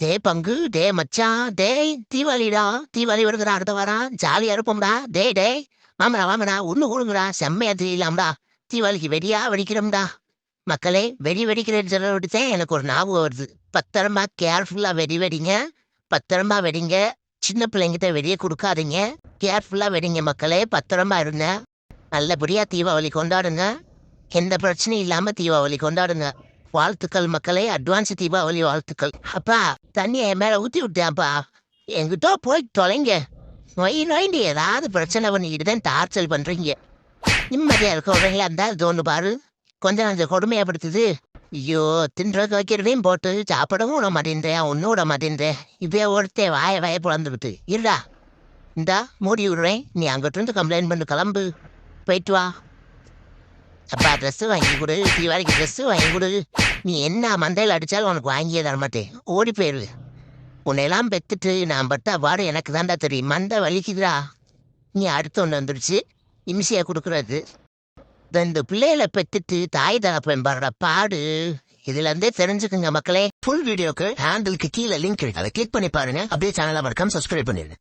டே பங்கு, டே மச்சான், டேய் தீபாவளிடா, தீபாவளி வருதுடா அடுத்த வாரம், ஜாலியா இருப்போம்டா, டேய், வாமடா வாமடா, ஒண்ணு கூடுங்கடா, செம்மையா தெரியலாம்டா, தீபாவளிக்கு வெடியா வெடிக்கிறோம்டா. மக்களே, வெடி வெடிக்கிறேன்னு சொல்ல விட்டுதான் எனக்கு ஒரு ஞாபகம் வருது. பத்திரமா கேர்ஃபுல்லா வெடி வெடிங்க, பத்திரமா வெடிங்க, சின்ன பிள்ளைங்கிட்ட வெடியை கொடுக்காதீங்க, கேர்ஃபுல்லா வெடிங்க மக்களே, பத்திரமா இருங்க, நல்லபடியா தீபாவளி கொண்டாடுங்க, எந்த பிரச்சனையும் இல்லாம தீபாவளி கொண்டாடுங்க. வாழ்த்துக்கள் மக்களே, அட்வான்ஸ் தீபாவளி வாழ்த்துக்கள். அப்பா, தண்ணியை என் மேல ஊத்தி விட்டேன்ப்பா, எங்கிட்ட போய் தொலைங்க. நொய்ண்டு ஏதாவது பிரச்சனை பண்ணிக்கிட்டு தான் டார்ச்சல் பண்றீங்க. நிம்மதியா இருக்கவங்களா இருந்தா தோணு பாரு, கொஞ்சம் கொஞ்சம் கொடுமையாப்படுத்துது. ஐயோ, தின்றதுக்கு வைக்கிறதையும் போட்டு சாப்பிடவும் விட மாட்டேன்றேன், ஒன்னும் விட மாட்டேன்றேன். இப்பயே ஒருத்தே வாய பிளந்துக்கிட்டு இருடா, இந்தா மூடி விடுறேன், நீ அங்கிட்டு இருந்து கம்ப்ளைண்ட் பண்ணு, கிளம்பு, போயிட்டு வா. அப்பா, ட்ரெஸ்ஸு வாங்கி கொடு, தீபாவளிக்கு ட்ரெஸ்ஸு வாங்கி கொடு. நீ என்ன மண்டையில் அடித்தாலும் உனக்கு வாங்கியே தர மாட்டேன், ஓடி போயிரு. உன்னையெல்லாம் பெற்றுட்டு நான் பட்ட பாடு எனக்கு தாண்டா தெரியும், மண்டை வலிக்குதுடா. நீ அடுத்து ஒன்று வந்துடுச்சு, இம்சியை கொடுக்குறது. இந்த பிள்ளைகளை பெற்றுட்டு தாய் தகப்பன் படுற பாடு இதுலேருந்தே தெரிஞ்சுக்குங்க மக்களே. ஃபுல் வீடியோக்கு ஹேண்டிலுக்கு கீழே லிங்க் இருக்கு, அதை கிளிக் பண்ணி பாருங்க. அப்படியே சேனலை மறக்காம சப்ஸ்கிரைப் பண்ணிடுங்க.